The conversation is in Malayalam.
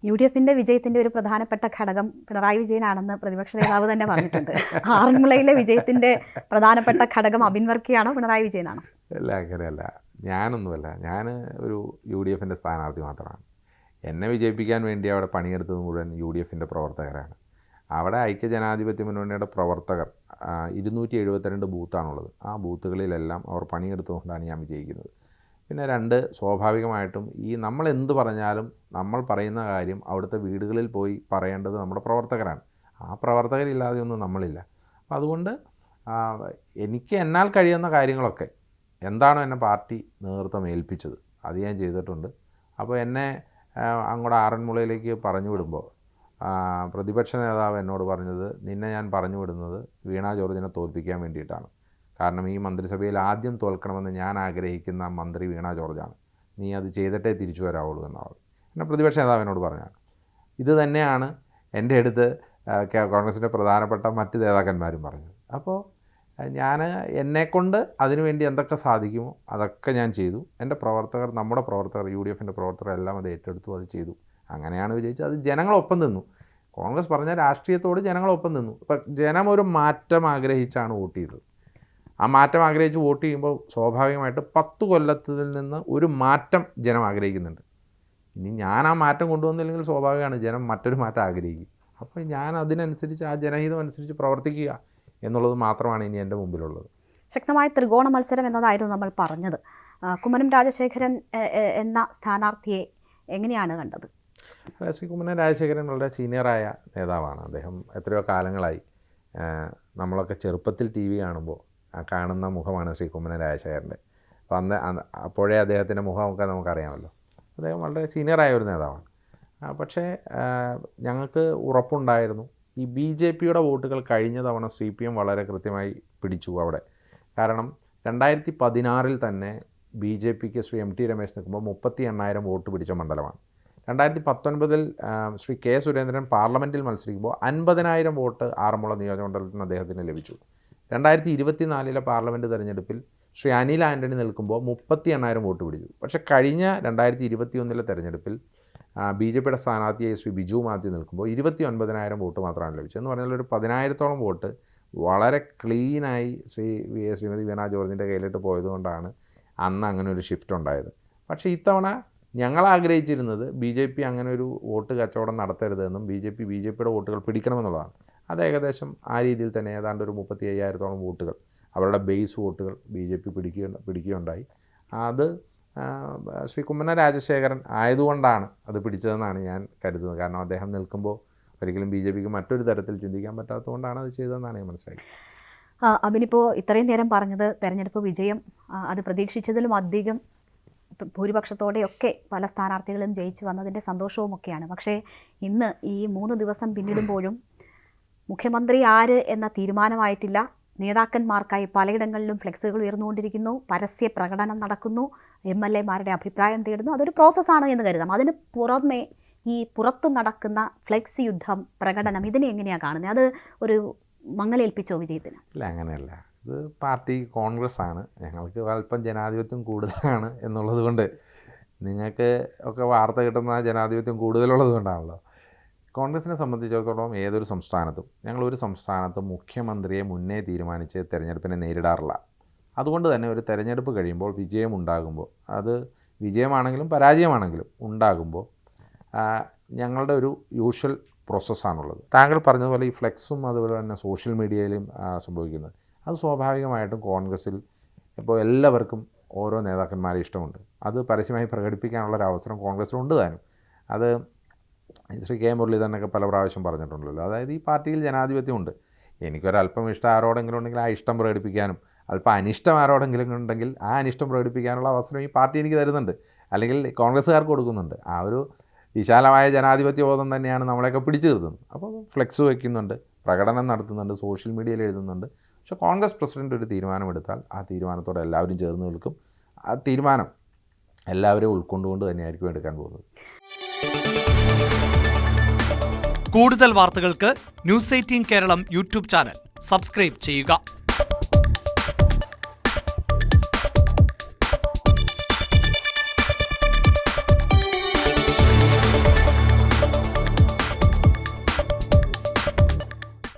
UDFിന്റെ വിജയത്തിന്റെ ഒരു പ്രധാനപ്പെട്ട ഘടകം പിണറായി വിജയനാണെന്ന് പ്രതിപക്ഷ നേതാവ് തന്നെ പറഞ്ഞിട്ടുണ്ട്. ആറന്മുളയിലെ വിജയത്തിന്റെ പ്രധാനപ്പെട്ട ഘടകം അബിൻ വർക്കിയാണോ പിണറായി വിജയനാണോ? അല്ല, അങ്ങനെയല്ല. ഞാനൊന്നുമല്ല. ഞാൻ ഒരു UDFിൻ്റെ സ്ഥാനാർത്ഥി മാത്രമാണ്. എന്നെ വിജയിപ്പിക്കാൻ വേണ്ടി അവിടെ പണിയെടുത്തത് മുഴുവൻ UDFിൻ്റെ പ്രവർത്തകരാണ്. അവിടെ ഐക്യജനാധിപത്യ മുന്നണിയുടെ പ്രവർത്തകർ 272 ബൂത്താണുള്ളത്. ആ ബൂത്തുകളിലെല്ലാം അവർ പണിയെടുത്തുകൊണ്ടാണ് ഞാൻ വിജയിക്കുന്നത്. പിന്നെ 2, സ്വാഭാവികമായിട്ടും നമ്മൾ എന്ത് പറഞ്ഞാലും നമ്മൾ പറയുന്ന കാര്യം അവിടുത്തെ വീടുകളിൽ പോയി പറയേണ്ടത് നമ്മുടെ പ്രവർത്തകരാണ്. ആ പ്രവർത്തകരില്ലാതെ ഒന്നും നമ്മളില്ല. അപ്പം അതുകൊണ്ട് എനിക്ക് എന്നാൽ കഴിയുന്ന കാര്യങ്ങളൊക്കെ എന്താണോ എന്നെ പാർട്ടി നേതൃത്വം ഏൽപ്പിച്ചത് അത് ഞാൻ ചെയ്തിട്ടുണ്ട്. അപ്പോൾ എന്നെ അങ്ങോട്ട് ആറന്മുളയിലേക്ക് പറഞ്ഞു വിടുമ്പോൾ പ്രതിപക്ഷ നേതാവ് എന്നോട് പറഞ്ഞത്, നിന്നെ ഞാൻ പറഞ്ഞു വിടുന്നത് വീണ ജോർജിനെ തോൽപ്പിക്കാൻ വേണ്ടിയിട്ടാണ്. കാരണം ഈ മന്ത്രിസഭയിൽ ആദ്യം തോൽക്കണമെന്ന് ഞാൻ ആഗ്രഹിക്കുന്ന മന്ത്രി വീണ ജോർജാണ്. നീ അത് ചെയ്തിട്ടേ തിരിച്ചു വരാവുള്ളൂ എന്നാണ് എന്നെ പ്രതിപക്ഷ നേതാവ് എന്നോട് പറഞ്ഞാണ്. ഇത് തന്നെയാണ് എൻ്റെ അടുത്ത് കോൺഗ്രസിൻ്റെ പ്രധാനപ്പെട്ട മറ്റ് നേതാക്കന്മാരും പറഞ്ഞത്. അപ്പോൾ ഞാൻ എന്നെക്കൊണ്ട് അതിനുവേണ്ടി എന്തൊക്കെ സാധിക്കുമോ അതൊക്കെ ഞാൻ ചെയ്തു. എൻ്റെ പ്രവർത്തകർ, നമ്മുടെ പ്രവർത്തകർ, UDFിൻ്റെ പ്രവർത്തകർ എല്ലാം അത് ഏറ്റെടുത്തു, അത് ചെയ്തു. അങ്ങനെയാണ് വിജയിച്ചത്. അത് ജനങ്ങളൊപ്പം നിന്നു. കോൺഗ്രസ് പറഞ്ഞ രാഷ്ട്രീയത്തോട് ജനങ്ങളൊപ്പം നിന്നു. ഇപ്പം ജനം ഒരു മാറ്റം ആഗ്രഹിച്ചാണ് വോട്ട് ചെയ്തത്. ആ മാറ്റം ആഗ്രഹിച്ച് വോട്ട് ചെയ്യുമ്പോൾ സ്വാഭാവികമായിട്ട് 10 കൊല്ലത്തിൽ നിന്ന് ഒരു മാറ്റം ജനം ആഗ്രഹിക്കുന്നുണ്ട്. ഇനി ഞാൻ ആ മാറ്റം കൊണ്ടുവന്നില്ലെങ്കിൽ സ്വാഭാവികമാണ് ജനം മറ്റൊരു മാറ്റം ആഗ്രഹിക്കും. അപ്പോൾ ഞാൻ അതിനനുസരിച്ച് ആ ജനഹിതം അനുസരിച്ച് പ്രവർത്തിക്കുക എന്നുള്ളത് മാത്രമാണ് ഇനി എൻ്റെ മുമ്പിലുള്ളത്. ശക്തമായ ത്രികോണ മത്സരം എന്നതായിരുന്നു നമ്മൾ പറഞ്ഞത്. കുമ്മനം രാജശേഖരൻ എന്ന സ്ഥാനാർത്ഥിയെ എങ്ങനെയാണ് കണ്ടത്? ശ്രീ കുമ്മനം രാജശേഖരൻ വളരെ സീനിയറായ നേതാവാണ്. അദ്ദേഹം എത്രയോ കാലങ്ങളായി നമ്മളൊക്കെ ചെറുപ്പത്തിൽ TV കാണുമ്പോൾ കാണുന്ന മുഖമാണ് ശ്രീ കുമ്മനം രാജശേഖരൻ്റെ. അപ്പോൾ അപ്പോഴേ അദ്ദേഹത്തിൻ്റെ മുഖമൊക്കെ നമുക്കറിയാമല്ലോ. അദ്ദേഹം വളരെ സീനിയറായ ഒരു നേതാവാണ്. പക്ഷേ ഞങ്ങൾക്ക് ഉറപ്പുണ്ടായിരുന്നു ഈ BJPയുടെ വോട്ടുകൾ കഴിഞ്ഞ തവണ CPM വളരെ കൃത്യമായി പിടിച്ചു അവിടെ. കാരണം 2016 തന്നെ BJPക്ക് ശ്രീ MT രമേശ് നിൽക്കുമ്പോൾ 38,000 വോട്ട് പിടിച്ച മണ്ഡലമാണ്. 2019 ശ്രീ K സുരേന്ദ്രൻ പാർലമെൻറ്റിൽ മത്സരിക്കുമ്പോൾ 50,000 വോട്ട് ആറന്മുള നിയോജകമണ്ഡലത്തിൽ നിന്ന് അദ്ദേഹത്തിന് ലഭിച്ചു. 2024 പാർലമെൻറ്റ് തെരഞ്ഞെടുപ്പിൽ ശ്രീ അനിൽ ആൻ്റണി നിൽക്കുമ്പോൾ 38,000 വോട്ട് പിടിച്ചു. പക്ഷേ കഴിഞ്ഞ 2021 തെരഞ്ഞെടുപ്പിൽ BJPയുടെ സ്ഥാനാർത്ഥിയായി ശ്രീ ബിജു മാത്യു നിൽക്കുമ്പോൾ 29,000 വോട്ട് മാത്രമാണ് ലഭിച്ചത്. എന്ന് പറഞ്ഞാൽ ഒരു 10,000-ഓളം വോട്ട് വളരെ ക്ലീനായി ശ്രീമതി വീണ ജോർജിൻ്റെ കയ്യിലിട്ട് പോയതുകൊണ്ടാണ് അന്ന് അങ്ങനെ ഒരു ഷിഫ്റ്റ് ഉണ്ടായത്. പക്ഷേ ഇത്തവണ ഞങ്ങൾ ആഗ്രഹിച്ചിരുന്നത് BJP അങ്ങനെ ഒരു വോട്ട് കച്ചവടം നടത്തരുതെന്നും BJPയുടെ വോട്ടുകൾ പിടിക്കണമെന്നുള്ളതാണ്. അത് ഏകദേശം ആ രീതിയിൽ തന്നെ ഏതാണ്ട് ഒരു 35,000-ഓളം വോട്ടുകൾ അവരുടെ ബേസ് വോട്ടുകൾ BJP പിടിക്കുകയുണ്ടായി. അത് ശ്രീ കുമ്മനം രാജശേഖരൻ ആയതുകൊണ്ടാണ് അത് പിടിച്ചതെന്നാണ് ഞാൻ കരുതുന്നത്. കാരണം അദ്ദേഹം നിൽക്കുമ്പോൾ ഒരിക്കലും BJPക്ക് മറ്റൊരു തരത്തിൽ ചിന്തിക്കാൻ പറ്റാത്തതുകൊണ്ടാണ് അത് ചെയ്തതെന്നാണ് ഞാൻ മനസ്സിലാക്കി. അബിനിപ്പോൾ ഇത്രയും നേരം പറഞ്ഞത് തെരഞ്ഞെടുപ്പ് വിജയം അത് പ്രതീക്ഷിച്ചതിലും അധികം ഭൂരിപക്ഷത്തോടെയൊക്കെ പല സ്ഥാനാർത്ഥികളും ജയിച്ചു വന്നതിൻ്റെ സന്തോഷവുമൊക്കെയാണ്. പക്ഷേ ഇന്ന് ഈ 3 ദിവസം പിന്നിടുമ്പോഴും മുഖ്യമന്ത്രി ആര് എന്ന തീരുമാനമായിട്ടില്ല. നേതാക്കന്മാർക്കായി പലയിടങ്ങളിലും ഫ്ലെക്സുകൾ ഉയർന്നുകൊണ്ടിരിക്കുന്നു, പരസ്യ പ്രകടനം നടക്കുന്നു, MLA-മാരുടെ അഭിപ്രായം തേടുന്നു. അതൊരു പ്രോസസ്സാണ് എന്ന് കരുതാം. അതിന് പുറമെ ഈ പുറത്ത് നടക്കുന്ന ഫ്ലെക്സ് യുദ്ധം, പ്രകടനം, ഇതിനെ എങ്ങനെയാണ് കാണുന്നത്? അത് ഒരു മങ്ങലേൽപ്പിച്ചോ വിജയത്തിന്? ഇല്ല, അങ്ങനെയല്ല. ഇത് പാർട്ടി കോൺഗ്രസ് ആണ്. ഞങ്ങൾക്ക് അല്പം ജനാധിപത്യം കൂടുതലാണ് എന്നുള്ളത് കൊണ്ട്, നിങ്ങൾക്ക് ഒക്കെ വാർത്ത കിട്ടുന്ന ജനാധിപത്യം കൂടുതലുള്ളത് കൊണ്ടാണല്ലോ. കോൺഗ്രസിനെ സംബന്ധിച്ചിടത്തോളം ഏതൊരു സംസ്ഥാനത്തും ഞങ്ങളൊരു സംസ്ഥാനത്തും മുഖ്യമന്ത്രിയെ മുന്നേ തീരുമാനിച്ച് തെരഞ്ഞെടുപ്പിനെ നേരിടാറില്ല. അതുകൊണ്ട് തന്നെ ഒരു തെരഞ്ഞെടുപ്പ് കഴിയുമ്പോൾ വിജയം ഉണ്ടാകുമ്പോൾ, അത് വിജയമാണെങ്കിലും പരാജയമാണെങ്കിലും ഉണ്ടാകുമ്പോൾ ഞങ്ങളുടെ ഒരു യൂഷ്വൽ പ്രോസസ്സാണുള്ളത്. താങ്കൾ പറഞ്ഞതുപോലെ ഈ ഫ്ലെക്സും അതുപോലെ തന്നെ സോഷ്യൽ മീഡിയയിലും സംഭവിക്കുന്നത്, അത് സ്വാഭാവികമായിട്ടും കോൺഗ്രസ്സിൽ ഇപ്പോൾ എല്ലാവർക്കും ഓരോ നേതാക്കന്മാരെ ഇഷ്ടമുണ്ട്. അത് പരസ്യമായി പ്രകടിപ്പിക്കാനുള്ളൊരവസരം കോൺഗ്രസ്സിലുണ്ട് താനും. അത് ശ്രീ K മുരളീധരനൊക്കെ പല പ്രാവശ്യം പറഞ്ഞിട്ടുണ്ടല്ലോ. അതായത് ഈ പാർട്ടിയിൽ ജനാധിപത്യമുണ്ട്. എനിക്കൊരല്പം ഇഷ്ടം ആരോടെങ്കിലും ഉണ്ടെങ്കിൽ ആ ഇഷ്ടം പ്രകടിപ്പിക്കാനും, അല്പം അനിഷ്ടം ആരോടെങ്കിലും ഉണ്ടെങ്കിൽ ആ അനിഷ്ടം പ്രകടിപ്പിക്കാനുള്ള അവസരം ഈ പാർട്ടി എനിക്ക് തരുന്നുണ്ട്, അല്ലെങ്കിൽ കോൺഗ്രസ്സുകാർക്ക് കൊടുക്കുന്നുണ്ട്. ആ ഒരു വിശാലമായ ജനാധിപത്യ ബോധം തന്നെയാണ് നമ്മളെയൊക്കെ പിടിച്ചു നിർത്തുന്നത്. അപ്പോൾ ഫ്ലെക്സ് വയ്ക്കുന്നുണ്ട്, പ്രകടനം നടത്തുന്നുണ്ട്, സോഷ്യൽ മീഡിയയിൽ എഴുതുന്നുണ്ട്. പക്ഷേ കോൺഗ്രസ് പ്രസിഡൻ്റ് ഒരു തീരുമാനമെടുത്താൽ ആ തീരുമാനത്തോടെ എല്ലാവരും ചേർന്ന് നിൽക്കും. ആ തീരുമാനം എല്ലാവരെയും ഉൾക്കൊണ്ടുകൊണ്ട് തന്നെയായിരിക്കും എടുക്കാൻ പോകുന്നത്. കൂടുതൽ വാർത്തകൾക്ക് News 18 Keralam YouTube channel subscribe ചെയ്യുക.